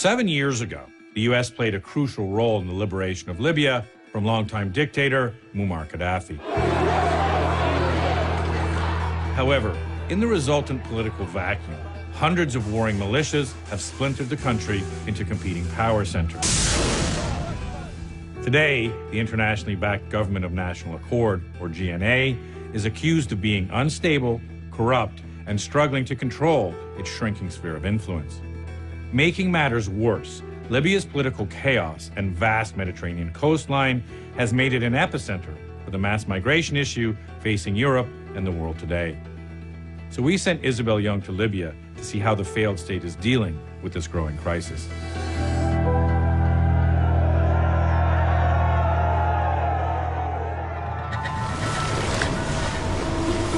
7 years ago, the U.S. played a crucial role in the liberation of Libya from longtime dictator Muammar Gaddafi. However, in the resultant political vacuum, hundreds of warring militias have splintered the country into competing power centers. Today, the internationally backed Government of National Accord, or GNA, is accused of being unstable, corrupt, and struggling to control its shrinking sphere of influence. Making matters worse, Libya's political chaos and vast Mediterranean coastline has made it an epicenter for the mass migration issue facing Europe and the world today. So we sent Isabel Young to Libya to see how the failed state is dealing with this growing crisis.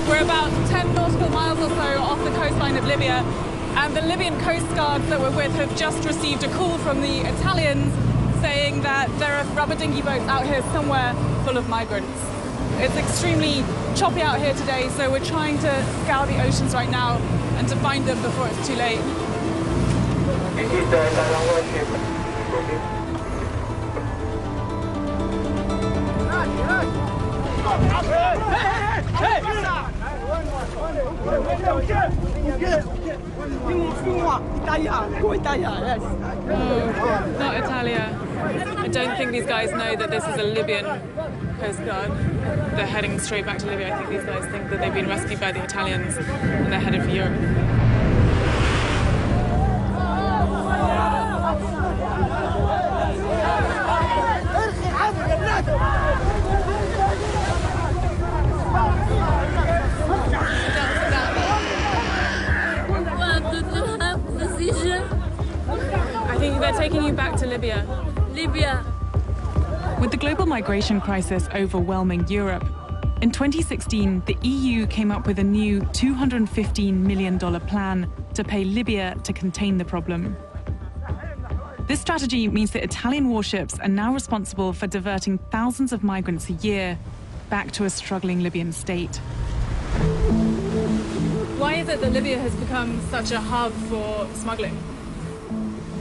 We're about 10 nautical miles or so off the coastline of Libya, and the Libyan coast guards that we're with have just received a call from the Italians saying that there are rubber dinghy boats out here somewhere full of migrants. It's extremely choppy out here today, so we're trying to scour the oceans right now and to find them before it's too late. Not Italia. I don't think these guys know that this is a Libyan coast guard. They're heading straight back to Libya. I think these guys think that they've been rescued by the Italians and they're headed for Europe. I think they're taking you back to Libya. Libya. With the global migration crisis overwhelming Europe, in 2016, the EU came up with a new $215 million plan to pay Libya to contain the problem. This strategy means that Italian warships are now responsible for diverting thousands of migrants a year back to a struggling Libyan state. Why is it that Libya has become such a hub for smuggling?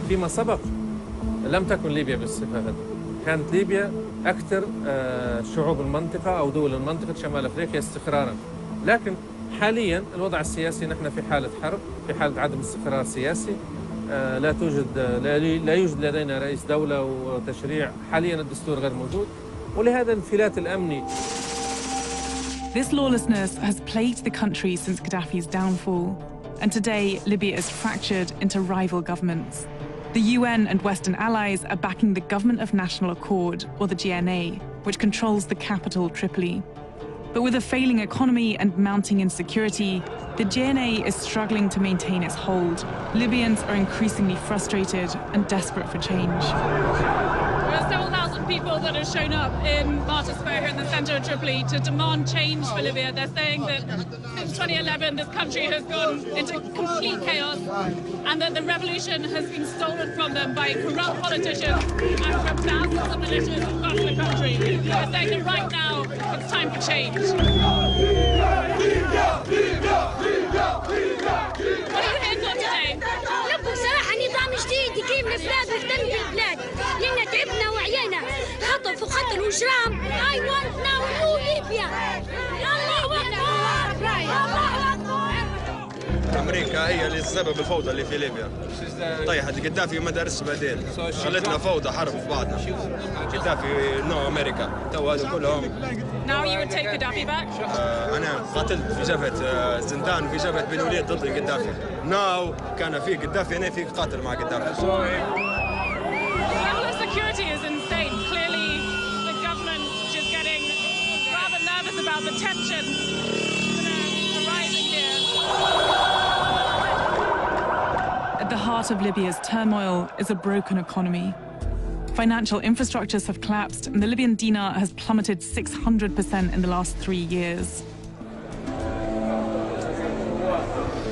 فيما سبق لم تكن ليبيا بالصفة هذه. كانت ليبيا أكثر شعوب المنطقة أو دول المنطقة شمال أفريقيا استقرارا. لكن حاليا الوضع السياسي نحن في حالة حرب، في حالة عدم استقرار سياسي. لا يوجد لدينا رئيس دولة وتشريع. حاليا الدستور غير موجود، ولهذا الانفلات الأمني. This lawlessness has plagued the country since Gaddafi's downfall, and today Libya is fractured into rival governments. The UN and Western allies are backing the Government of National Accord, or the GNA, which controls the capital, Tripoli. But with a failing economy and mounting insecurity, the GNA is struggling to maintain its hold. Libyans are increasingly frustrated and desperate for change. There are several thousand people that have shown up in Martyrs Square here in the center of Tripoli to demand change for Libya. They're saying that since 2011, this country has gone into complete chaos and that the revolution has been stolen from them by corrupt politicians and from thousands of militias across the country. They're saying that right now, it's time for change. What are you here for today? بصراحة نظام جديد يقيم البلاد ويهتم بالبلاد، لأن تعبنا وعينا خطف وقتل وإجرام. I want now new Libya. الله أكبر. الله أكبر. أمريكا هي اللي السبب الفوضى اللي في ليبيا. طيحت القذافي وما دارش بعدين. خلتنا فوضى حرب في بعضنا. قذافي نو أمريكا. تو هذول كلهم. Now you would take Gaddafi back? أنا قاتلت في جبهة زندان وفي جبهة بن وليد ضد القذافي. ناو كان في قذافي أنا في قاتل مع قذافي. The level of security is insane. Clearly, the government is getting rather nervous about the tension arising here. At the heart of Libya's turmoil is a broken economy. Financial infrastructures have collapsed, and the Libyan dinar has plummeted 600% in the last 3 years.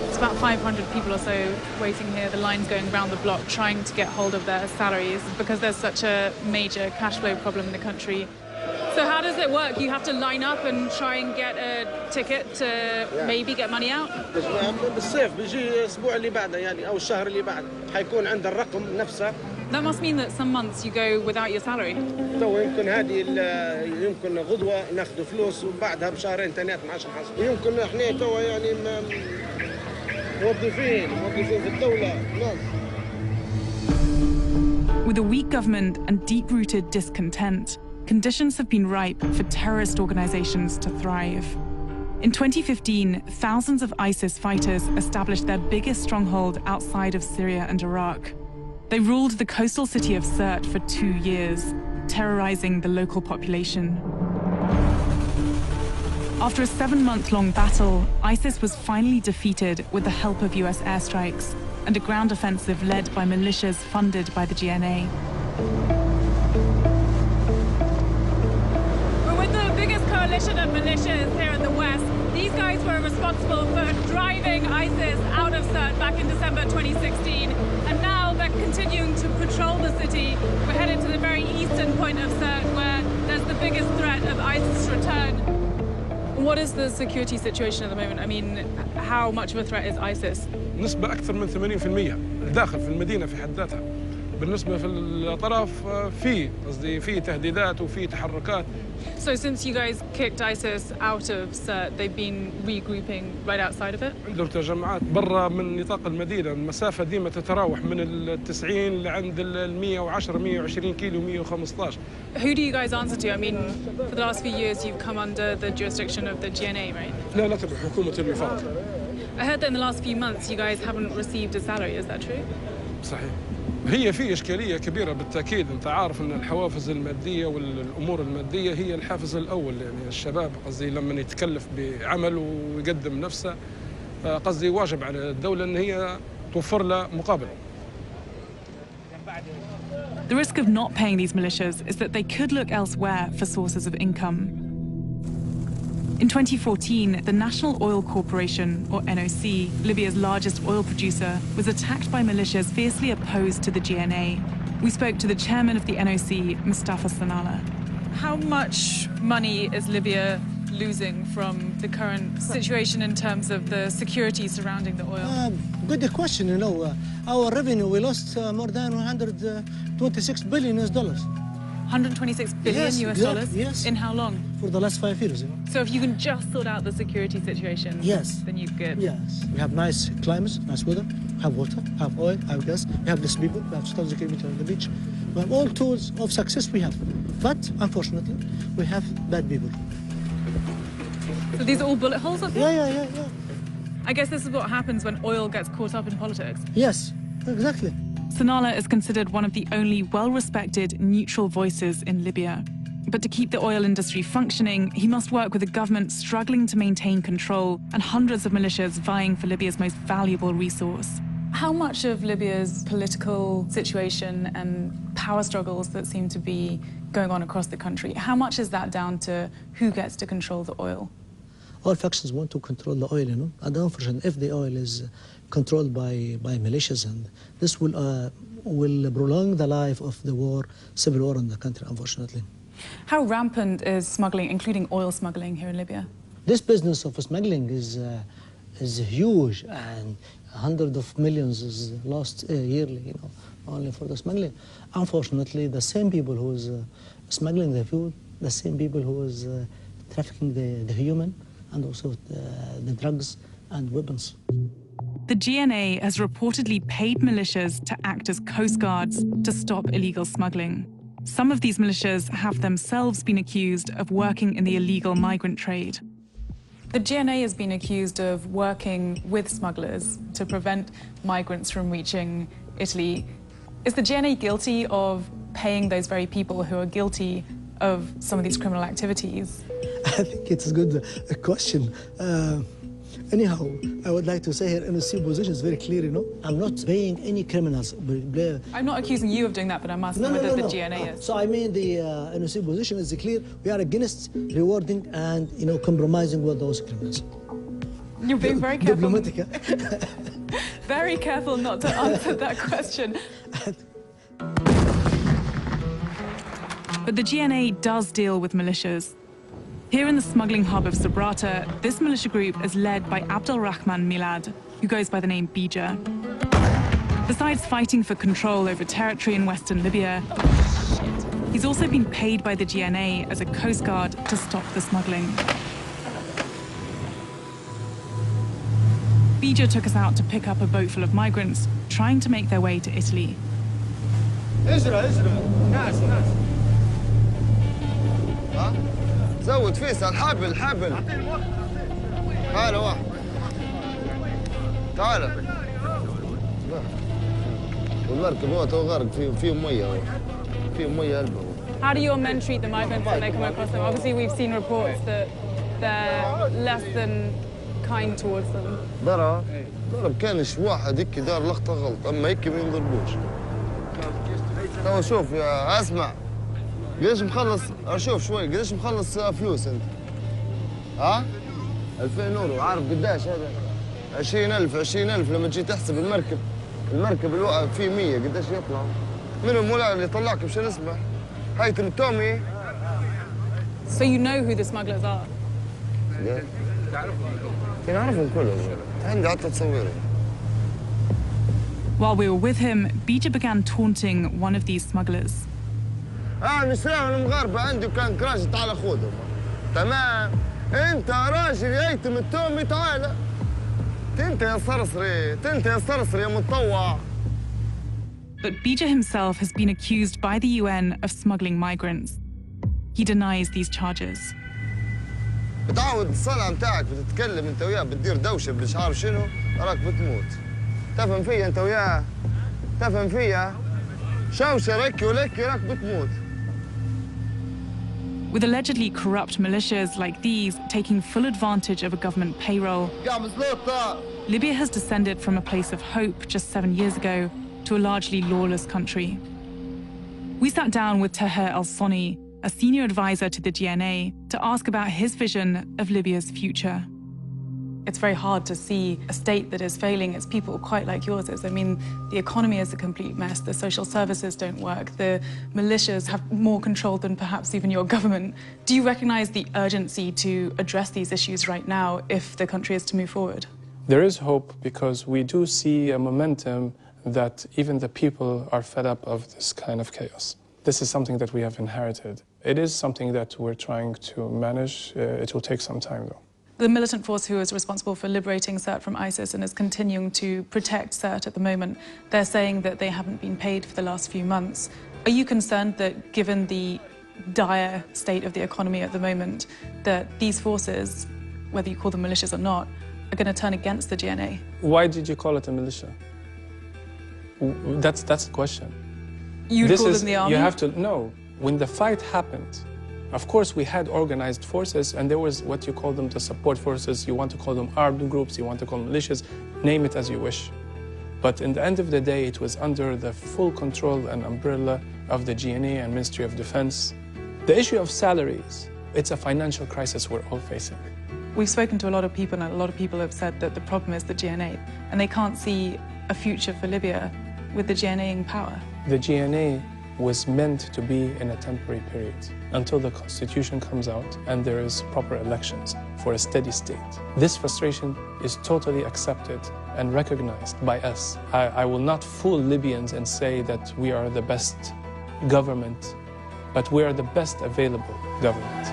It's about 500 people or so waiting here. The line's going around the block trying to get hold of their salaries because there's such a major cash flow problem in the country. So how does it work? You have to line up and try and get a ticket to maybe get money out? بالصيف بيجي الأسبوع اللي بعده يعني أو الشهر اللي بعده حيكون عند الرقم نفسه. That must mean that some months you go without your salary. تو يمكن هذه يمكن غدوة ناخذ فلوس وبعدها بشهرين ثلاثة ما عادش نحصل. يمكن احنا تو يعني موظفين في الدولة ناس. With a weak government and deep-rooted discontent, conditions have been ripe for terrorist organizations to thrive. In 2015, thousands of ISIS fighters established their biggest stronghold outside of Syria and Iraq. They ruled the coastal city of Sirte for 2 years, terrorizing the local population. After a 7-month-long battle, ISIS was finally defeated with the help of US airstrikes and a ground offensive led by militias funded by the GNA. We're with the biggest coalition of militias here in the West. These guys were responsible for driving ISIS out of Sirte back in December 2016, and now they're continuing to patrol the city. We're headed to the very eastern point of Sirte, where there's the biggest threat of ISIS' return. What is the security situation at the moment? I mean, how much of a threat is ISIS? نسبة أكثر من 80% داخل في المدينة في حد ذاتها. بالنسبة في الأطراف في تهديدات وفي تحركات. So since you guys kicked ISIS out of Sirte, they've been regrouping right outside of it? عندهم تجمعات برا من نطاق المدينة، المسافة ديما تتراوح من 90 لعند 110 120 كيلو 115. Who do you guys answer to? I mean, for the last few years you've come under the jurisdiction of the GNA, right? لا تبع حكومة الوفاق. I heard that in the last few months you guys haven't received a salary, is that true? صحيح. هي في إشكالية كبيرة بالتأكيد. أنت عارف أن الحوافز المادية والأمور المادية هي الحافز الأول. يعني الشباب قصدي لما يتكلف بعمل ويقدم نفسه قصدي واجب على الدولة أن هي توفر له مقابل. The risk of not paying these militias is that they could look elsewhere for sources of income. In 2014, the National Oil Corporation, or NOC, Libya's largest oil producer, was attacked by militias fiercely opposed to the GNA. We spoke to the chairman of the NOC, Mustafa Sanala. How much money is Libya losing from the current situation in terms of the security surrounding the oil? Good question, you know. Our revenue, we lost more than $126 billion. 126 billion US dollars? Yes. In how long? For the last 5 years, you know. So if you can just sort out the security situation, yes, then you're good. Yes. We have nice climate, nice weather, we have water, we have oil, we have gas, we have less people, we have 2,000 kilometers on the beach. We have all tools of success we have. But, unfortunately, we have bad people. So these are all bullet holes up here? Yeah. I guess this is what happens when oil gets caught up in politics. Yes, exactly. Sanala is considered one of the only well-respected neutral voices in Libya. But to keep the oil industry functioning, he must work with a government struggling to maintain control and hundreds of militias vying for Libya's most valuable resource. How much of Libya's political situation and power struggles that seem to be going on across the country, how much is that down to who gets to control the oil? All factions want to control the oil, you know, and unfortunately, if the oil is controlled by militias, and this will prolong the life of the civil war in the country, unfortunately. How rampant is smuggling, including oil smuggling, here in Libya? This business of smuggling is huge, and hundreds of millions is lost yearly, you know, only for the smuggling. Unfortunately, the same people who is smuggling the fuel, the same people who is trafficking the human, and also the drugs and weapons. The GNA has reportedly paid militias to act as coast guards to stop illegal smuggling. Some of these militias have themselves been accused of working in the illegal migrant trade. The GNA has been accused of working with smugglers to prevent migrants from reaching Italy. Is the GNA guilty of paying those very people who are guilty of some of these criminal activities? I think it's a good question. Anyhow, I would like to say here, NOC position is very clear, you know. I'm not paying any criminals. I'm not accusing you of doing that, but I'm asking whether the GNA is. So I mean the NOC position is clear. We are against rewarding and, you know, compromising with those criminals. You're being very careful. Diplomatic, Very careful not to answer that question. But the GNA does deal with militias. Here in the smuggling hub of Sabrata, this militia group is led by Abdelrahman Milad, who goes by the name Bija. Besides fighting for control over territory in western Libya, he's also been paid by the GNA as a coast guard to stop the smuggling. Bija took us out to pick up a boat full of migrants trying to make their way to Italy. زود فيصل حبل تعال واحد تعال والمركب هو تو غرق فيه ميه قلبه. How do your men treat the migrants when they come across them? Obviously, we've seen reports that they're less than kind towards them. ضرب كانش واحد هيك دار لقطة غلط، أما هيك ما ينضربوش. تو شوف يا اسمع، قديش مخلص؟ أشوف شوي، قديش مخلص فلوس أنت؟ ها؟ 2000 يورو، عارف قداش هذا؟ 20,000 لما تجي تحسب المركب الواقع فيه 100 قداش يطلع؟ منهم ولا اللي يطلعك بشو اسمه؟ هيثم التومي. So you know who the smugglers are? نعرفهم كلهم، عندي حتى تصويرهم. While we were with him, Bija began taunting one of these smugglers. نساهم المغاربة عندي وكان كراش تعال خذهم. تمام، أنت راجل هيثم التومي تعال. أنت يا صرصري يا متطوع. But Bija himself has been accused by the UN of smuggling migrants. He denies these charges. بتعود الصنعة متاعك بتتكلم أنت وياه بتدير دوشة بالش عارف شنو راك بتموت. تفهم فيا أنت وياه؟ تفهم فيا؟ شوشة ركي ولكي راك بتموت. With allegedly corrupt militias like these taking full advantage of a government payroll, Libya has descended from a place of hope just 7 years ago to a largely lawless country. We sat down with Taher al-Soni, a senior advisor to the GNA, to ask about his vision of Libya's future. It's very hard to see a state that is failing its people quite like yours is. I mean, the economy is a complete mess. The social services don't work. The militias have more control than perhaps even your government. Do you recognize the urgency to address these issues right now if the country is to move forward? There is hope because we do see a momentum that even the people are fed up of this kind of chaos. This is something that we have inherited. It is something that we're trying to manage. It will take some time, though. The militant force who is responsible for liberating Sirte from ISIS and is continuing to protect Sirte at the moment, they're saying that they haven't been paid for the last few months. Are you concerned that, given the dire state of the economy at the moment, that these forces, whether you call them militias or not, are going to turn against the GNA? Why did you call it a militia? That's the question. You'd call them the army? You have to know. When the fight happened, of course, we had organized forces, and there was what you call them the support forces. You want to call them armed groups, you want to call them militias, name it as you wish. But in the end of the day, it was under the full control and umbrella of the GNA and Ministry of Defense. The issue of salaries, it's a financial crisis we're all facing. We've spoken to a lot of people, and a lot of people have said that the problem is the GNA, and they can't see a future for Libya with the GNA in power. The GNA was meant to be in a temporary period until the constitution comes out and there is proper elections for a steady state. This frustration is totally accepted and recognized by us. I will not fool Libyans and say that we are the best government, but we are the best available government.